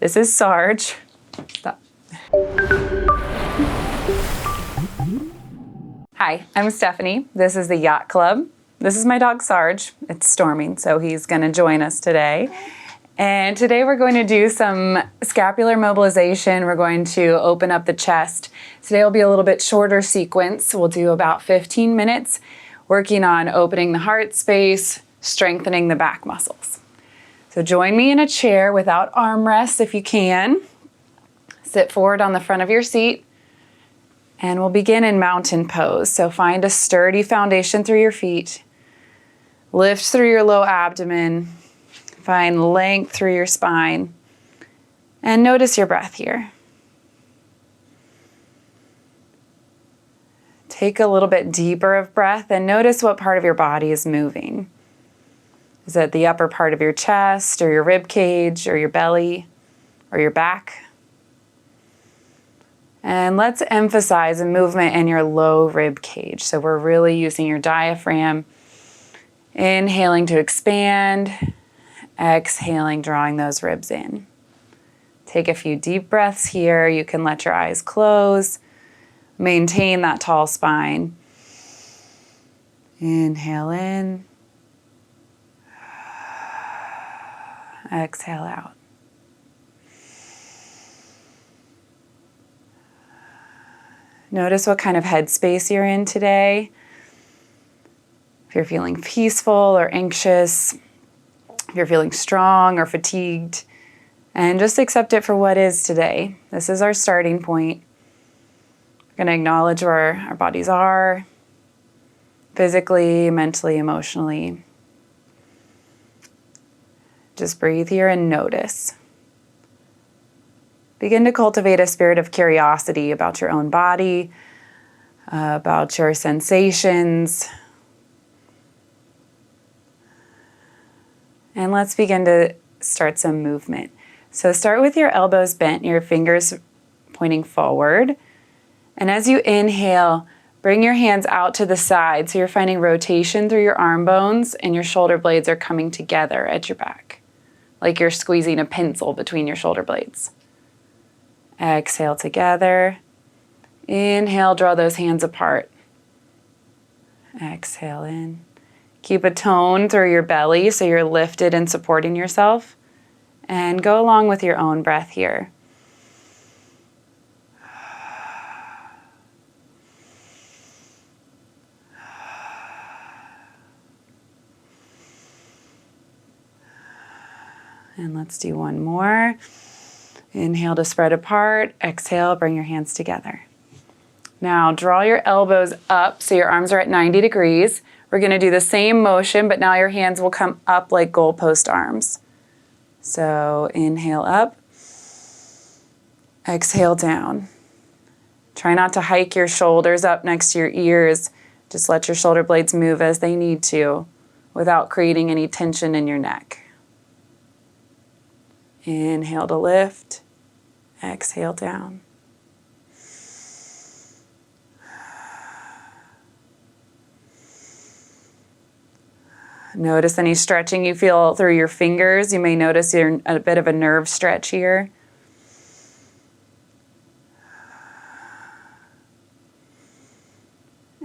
This is Sarge. Stop. Hi, I'm Stephanie. This is the Yacht Club. This is my dog Sarge. It's storming, so he's going to join us today. And today we're going to do some scapular mobilization. We're going to open up the chest. Today will be a little bit shorter sequence. We'll do about 15 minutes working on opening the heart space, strengthening the back muscles. So join me in a chair without armrests if you can. Sit forward on the front of your seat. And we'll begin in mountain pose. So find a sturdy foundation through your feet. Lift through your low abdomen. Find length through your spine. And notice your breath here. Take a little bit deeper of breath and notice what part of your body is moving. Is it the upper part of your chest or your rib cage or your belly or your back? And let's emphasize a movement in your low rib cage. So we're really using your diaphragm. Inhaling to expand. Exhaling, drawing those ribs in. Take a few deep breaths here. You can let your eyes close. Maintain that tall spine. Inhale in. Exhale out. Notice what kind of headspace you're in today. If you're feeling peaceful or anxious, if you're feeling strong or fatigued, and just accept it for what is today. This is our starting point. We're going to acknowledge where our bodies are, physically, mentally, emotionally. Just breathe here and notice. Begin to cultivate a spirit of curiosity about your own body, about your sensations. And let's begin to start some movement. So start with your elbows bent, your fingers pointing forward. And as you inhale, bring your hands out to the side so you're finding rotation through your arm bones and your shoulder blades are coming together at your back, like you're squeezing a pencil between your shoulder blades. Exhale together. Inhale, draw those hands apart. Exhale in. Keep a tone through your belly so you're lifted and supporting yourself. And go along with your own breath here. And let's do one more. Inhale to spread apart. Exhale, bring your hands together. Now draw your elbows up so your arms are at 90 degrees. We're going to do the same motion, but now your hands will come up like goalpost arms. So inhale up. Exhale down. Try not to hike your shoulders up next to your ears. Just let your shoulder blades move as they need to without creating any tension in your neck. Inhale to lift. Exhale down. Notice any stretching you feel through your fingers. You may notice you're a bit of a nerve stretch here.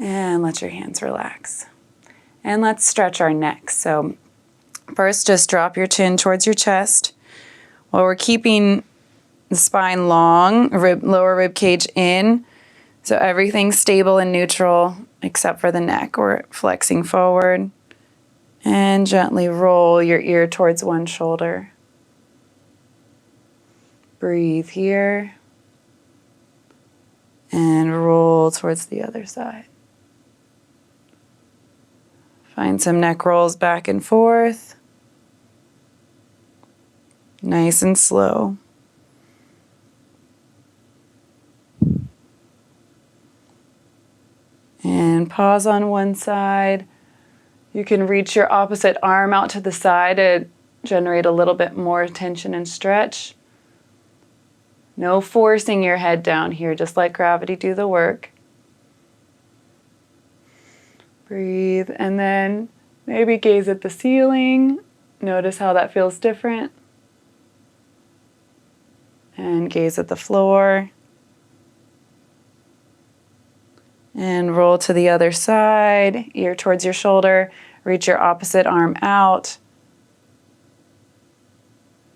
And let your hands relax. And let's stretch our necks. So first, just drop your chin towards your chest. While we're keeping the spine long, lower rib cage in, so everything's stable and neutral except for the neck. We're flexing forward. And gently roll your ear towards one shoulder. Breathe here. And roll towards the other side. Find some neck rolls back and forth. Nice and slow. And pause on one side. You can reach your opposite arm out to the side to generate a little bit more tension and stretch. No forcing your head down here, just let gravity do the work. Breathe, and then maybe gaze at the ceiling. Notice how that feels different. And gaze at the floor. And roll to the other side, ear towards your shoulder. Reach your opposite arm out.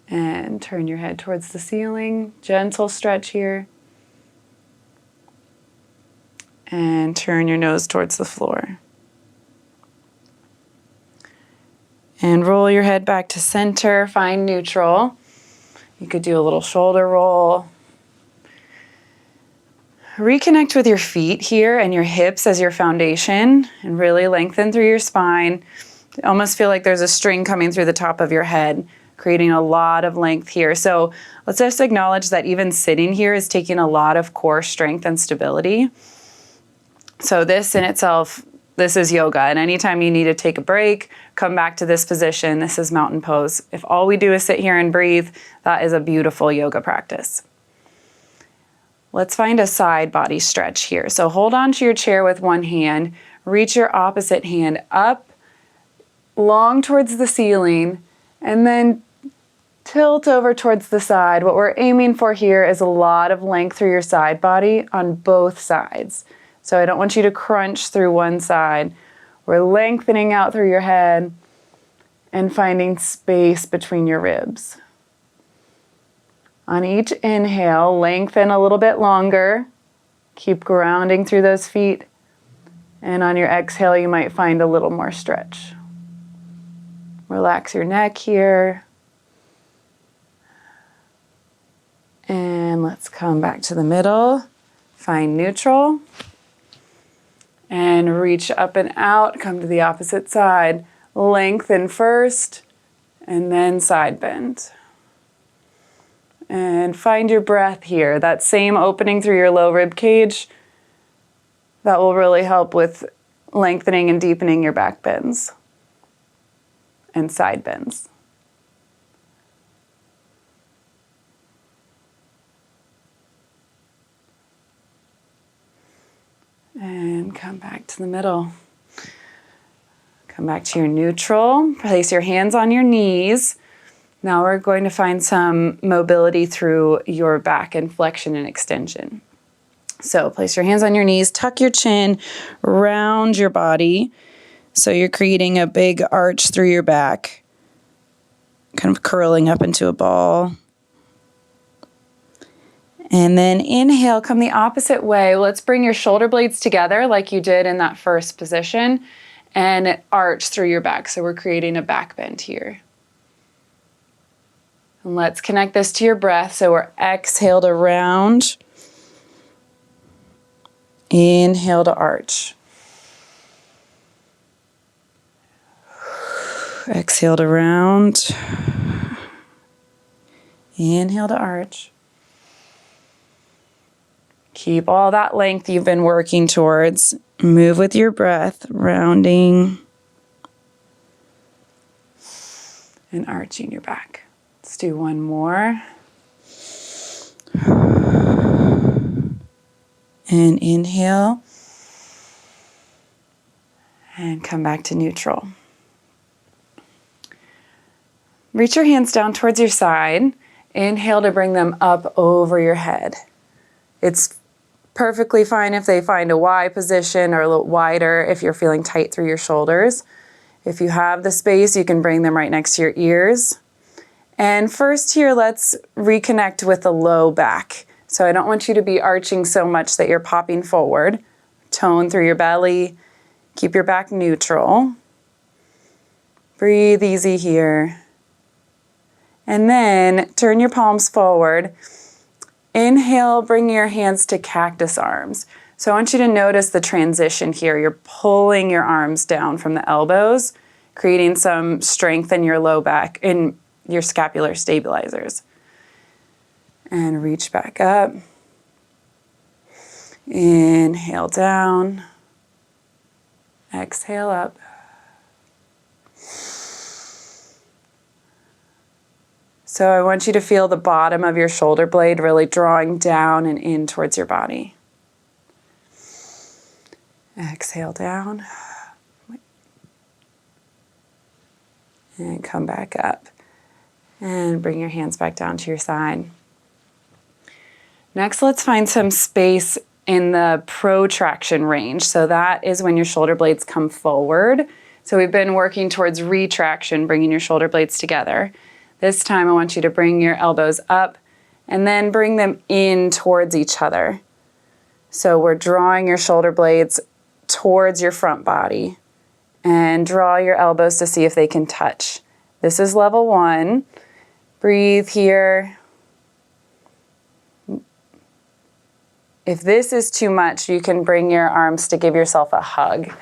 And turn your head towards the ceiling. Gentle stretch here. And turn your nose towards the floor. And roll your head back to center. Find neutral. You could do a little shoulder roll. Reconnect with your feet here and your hips as your foundation, and really lengthen through your spine. Almost feel like there's a string coming through the top of your head, creating a lot of length here. So let's just acknowledge that even sitting here is taking a lot of core strength and stability. So this in itself, this is yoga. And anytime you need to take a break, come back to this position. This is mountain pose. If all we do is sit here and breathe, that is a beautiful yoga practice. Let's find a side body stretch here. So hold on to your chair with one hand, reach your opposite hand up, long towards the ceiling, and then tilt over towards the side. What we're aiming for here is a lot of length through your side body on both sides. So I don't want you to crunch through one side. We're lengthening out through your head and finding space between your ribs. On each inhale, lengthen a little bit longer. Keep grounding through those feet. And on your exhale, you might find a little more stretch. Relax your neck here. And let's come back to the middle. Find neutral. And reach up and out. Come to the opposite side. Lengthen first, and then side bend. And find your breath here. That same opening through your low rib cage, that will really help with lengthening and deepening your back bends and side bends. And come back to the middle. Come back to your neutral. Place your hands on your knees. Now we're going to find some mobility through your back and flexion and extension. So place your hands on your knees, tuck your chin, round your body. So you're creating a big arch through your back, kind of curling up into a ball. And then inhale, come the opposite way. Let's bring your shoulder blades together like you did in that first position and arch through your back. So we're creating a back bend here. And let's connect this to your breath. So we're exhale to round. Inhale to arch. Exhale to round. Inhale to arch. Keep all that length you've been working towards. Move with your breath, rounding and arching your back. Let's do one more. And inhale. And come back to neutral. Reach your hands down towards your side. Inhale to bring them up over your head. It's perfectly fine if they find a Y position or a little wider if you're feeling tight through your shoulders. If you have the space, you can bring them right next to your ears. And first here, let's reconnect with the low back. So I don't want you to be arching so much that you're popping forward. Tone through your belly. Keep your back neutral. Breathe easy here. And then turn your palms forward. Inhale, bring your hands to cactus arms. So I want you to notice the transition here. You're pulling your arms down from the elbows, creating some strength in your low back, in your scapular stabilizers. And reach back up. Inhale down. Exhale up. So I want you to feel the bottom of your shoulder blade really drawing down and in towards your body. Exhale down. And come back up. And bring your hands back down to your side. Next, let's find some space in the protraction range. So that is when your shoulder blades come forward. So we've been working towards retraction, bringing your shoulder blades together. This time I want you to bring your elbows up and then bring them in towards each other. So we're drawing your shoulder blades towards your front body, and draw your elbows to see if they can touch. This is level 1. Breathe here. If this is too much, you can bring your arms to give yourself a hug.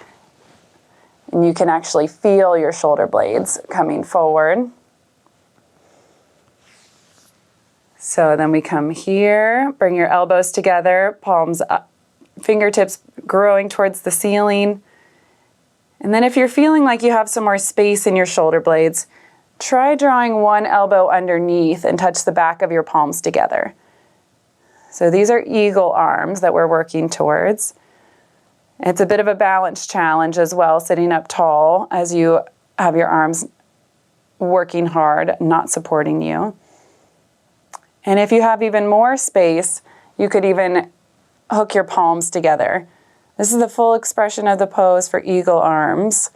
And you can actually feel your shoulder blades coming forward. So then we come here, bring your elbows together, palms up, fingertips growing towards the ceiling. And then if you're feeling like you have some more space in your shoulder blades, try drawing one elbow underneath and touch the back of your palms together. So these are eagle arms that we're working towards. It's a bit of a balance challenge as well, sitting up tall as you have your arms working hard, not supporting you. And if you have even more space, you could even hook your palms together. This is the full expression of the pose for eagle arms.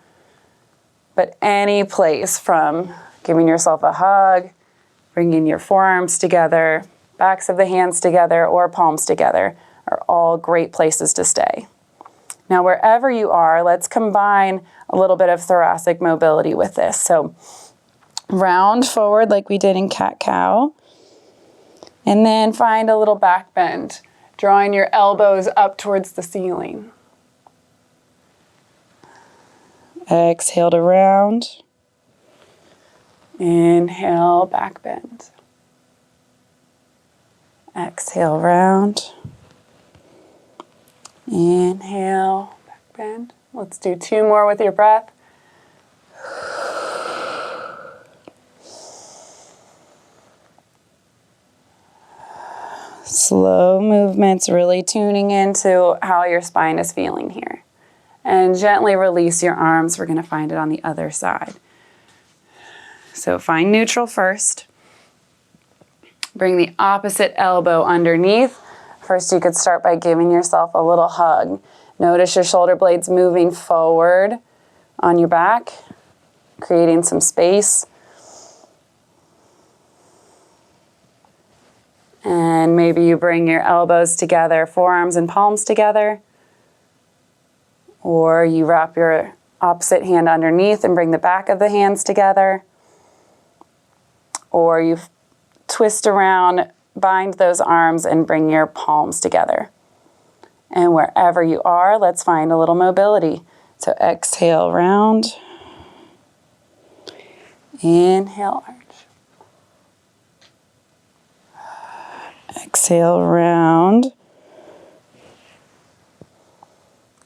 But any place from giving yourself a hug, bringing your forearms together, backs of the hands together, or palms together are all great places to stay. Now, wherever you are, let's combine a little bit of thoracic mobility with this. So round forward like we did in cat-cow, and then find a little back bend, drawing your elbows up towards the ceiling. Exhale to round. Inhale, back bend. Exhale, round. Inhale, back bend. Let's do 2 more with your breath. Slow movements, really tuning into how your spine is feeling here. And gently release your arms. We're going to find it on the other side. So find neutral first. Bring the opposite elbow underneath. First, you could start by giving yourself a little hug. Notice your shoulder blades moving forward on your back, creating some space. And maybe you bring your elbows together, forearms and palms together. Or you wrap your opposite hand underneath and bring the back of the hands together. Or you twist around, bind those arms, and bring your palms together. And wherever you are, let's find a little mobility. So exhale, round. Inhale, arch. Exhale, round.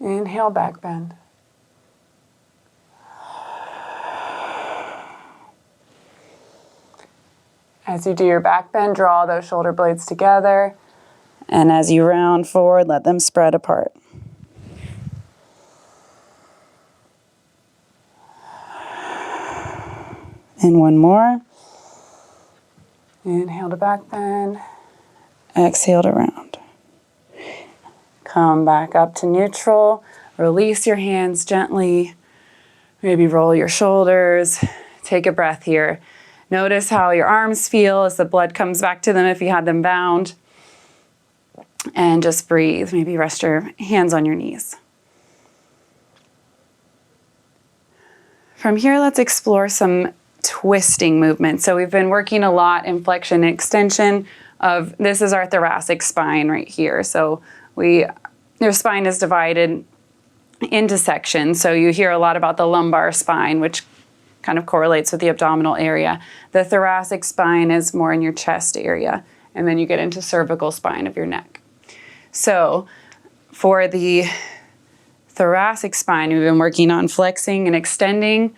Inhale, back bend. As you do your back bend, draw those shoulder blades together. And as you round forward, let them spread apart. And one more. Inhale to back bend. Exhale to round. Come back up to neutral. Release your hands gently. Maybe roll your shoulders. Take a breath here. Notice how your arms feel as the blood comes back to them if you had them bound. And just breathe. Maybe rest your hands on your knees. From here, let's explore some twisting movements. So we've been working a lot in flexion and extension of, this is our thoracic spine right here. So your spine is divided into sections. So you hear a lot about the lumbar spine, which kind of correlates with the abdominal area. The thoracic spine is more in your chest area. And then you get into cervical spine of your neck. So for the thoracic spine, we've been working on flexing and extending.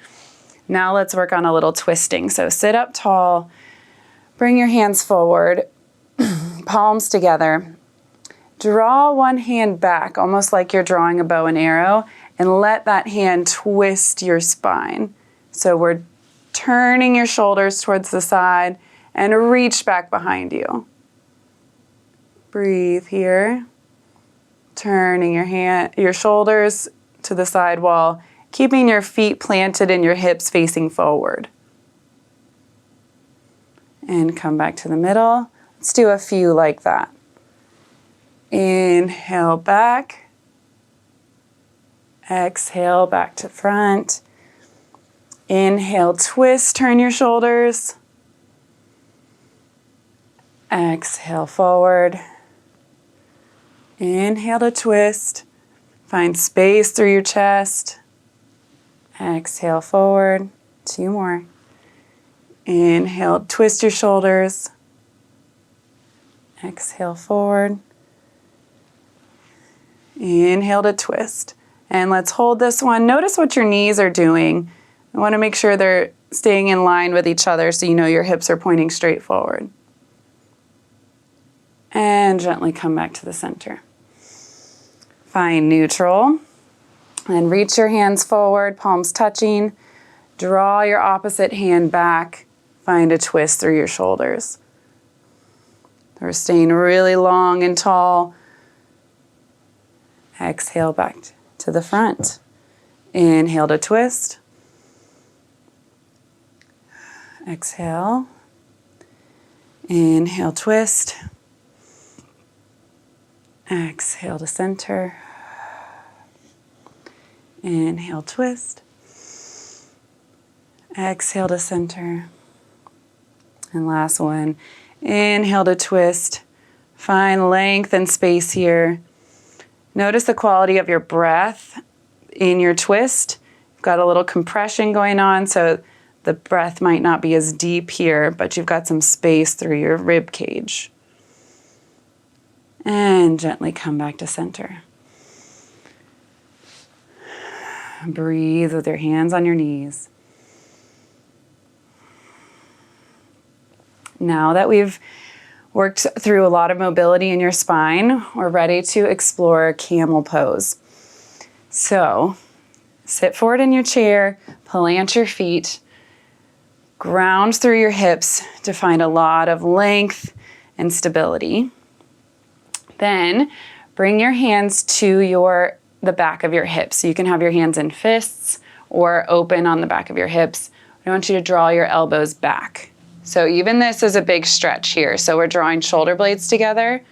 Now let's work on a little twisting. So sit up tall, bring your hands forward, palms together. Draw one hand back, almost like you're drawing a bow and arrow, and let that hand twist your spine. So we're turning your shoulders towards the side and reach back behind you. Breathe here. Turning your shoulders to the side wall, keeping your feet planted and your hips facing forward. And come back to the middle. Let's do a few like that. Inhale back. Exhale back to front. Inhale, twist, turn your shoulders. Exhale forward. Inhale to twist. Find space through your chest. Exhale forward. 2 more. Inhale, twist your shoulders. Exhale forward. Inhale to twist. And let's hold this one. Notice what your knees are doing. You want to make sure they're staying in line with each other so you know your hips are pointing straight forward. And gently come back to the center. Find neutral. And reach your hands forward, palms touching. Draw your opposite hand back. Find a twist through your shoulders. We're staying really long and tall. Exhale back to the front. Inhale to twist. Exhale. Inhale, twist. Exhale to center. Inhale, twist. Exhale to center. And last one. Inhale to twist. Find length and space here. Notice the quality of your breath in your twist. You've got a little compression going on, so the breath might not be as deep here, but you've got some space through your rib cage. And gently come back to center. Breathe with your hands on your knees. Now that we've worked through a lot of mobility in your spine, we're ready to explore camel pose. So, sit forward in your chair, plant your feet, ground through your hips to find a lot of length and stability. Then bring your hands to the back of your hips. So you can have your hands in fists or open on the back of your hips. I want you to draw your elbows back. So even this is a big stretch here. So we're drawing shoulder blades together,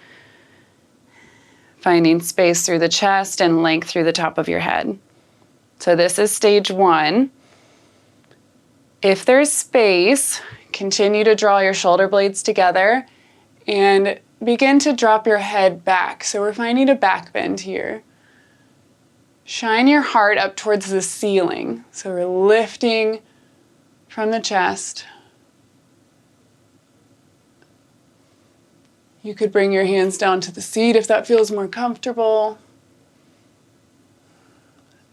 finding space through the chest and length through the top of your head. So this is stage 1. If there's space, continue to draw your shoulder blades together and begin to drop your head back. So we're finding a back bend here. Shine your heart up towards the ceiling. So we're lifting from the chest. You could bring your hands down to the seat if that feels more comfortable.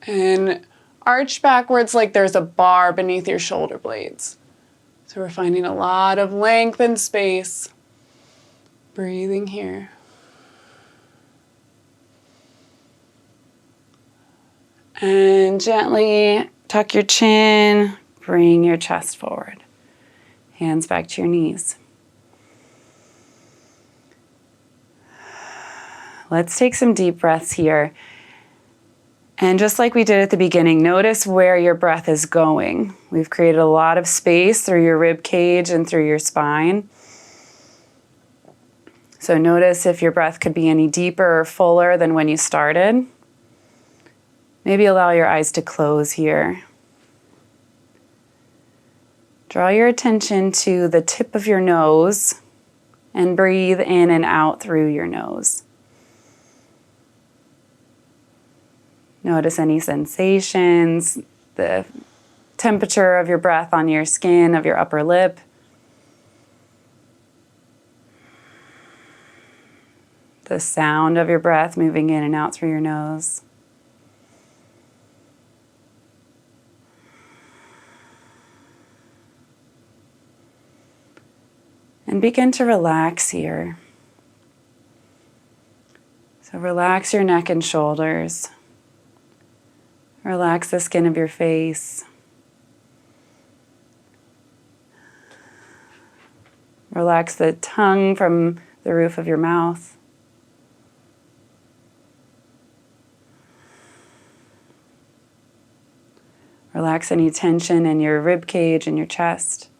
And arch backwards like there's a bar beneath your shoulder blades. So we're finding a lot of length and space. Breathing here. And gently tuck your chin, bring your chest forward. Hands back to your knees. Let's take some deep breaths here. And just like we did at the beginning, notice where your breath is going. We've created a lot of space through your rib cage and through your spine. So notice if your breath could be any deeper or fuller than when you started. Maybe allow your eyes to close here. Draw your attention to the tip of your nose and breathe in and out through your nose. Notice any sensations, the temperature of your breath on your skin, of your upper lip. The sound of your breath moving in and out through your nose. And begin to relax here. So relax your neck and shoulders. Relax the skin of your face. Relax the tongue from the roof of your mouth. Relax any tension in your rib cage and your chest.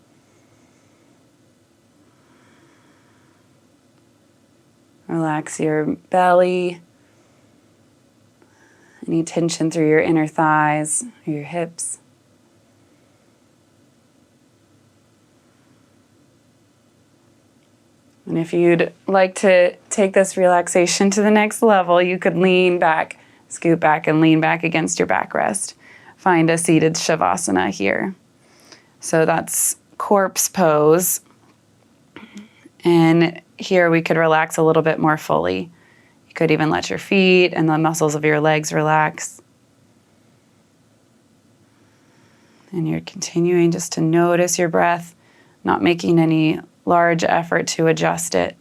Relax your belly, any tension through your inner thighs or your hips. And if you'd like to take this relaxation to the next level, you could lean back, scoot back and lean back against your backrest. Find a seated Shavasana here. So that's corpse pose. And here we could relax a little bit more fully. You could even let your feet and the muscles of your legs relax. And you're continuing just to notice your breath, not making any large effort to adjust it,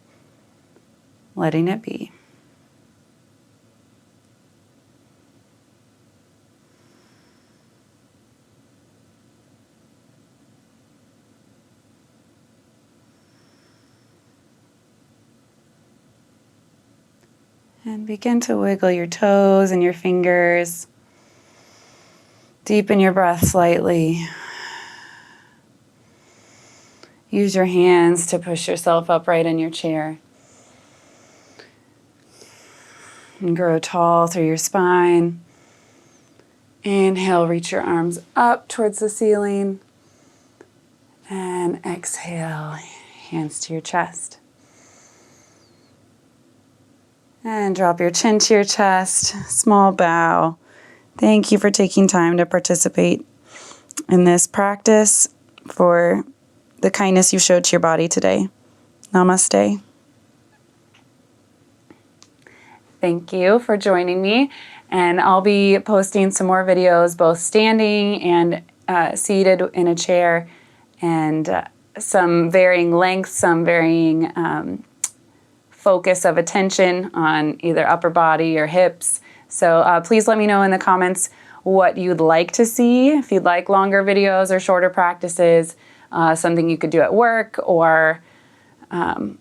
letting it be. And begin to wiggle your toes and your fingers. Deepen your breath slightly. Use your hands to push yourself upright in your chair. And grow tall through your spine. Inhale, reach your arms up towards the ceiling. And exhale, hands to your chest. And drop your chin to your chest, small bow. Thank you for taking time to participate in this practice, for the kindness you showed to your body today. Namaste. Thank you for joining me. And I'll be posting some more videos, both standing and seated in a chair, and some varying lengths, some varying focus of attention on either upper body or hips. So please let me know in the comments what you'd like to see. If you'd like longer videos or shorter practices, something you could do at work, or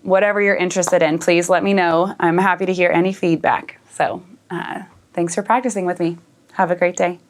whatever you're interested in, please let me know. I'm happy to hear any feedback. So thanks for practicing with me. Have a great day.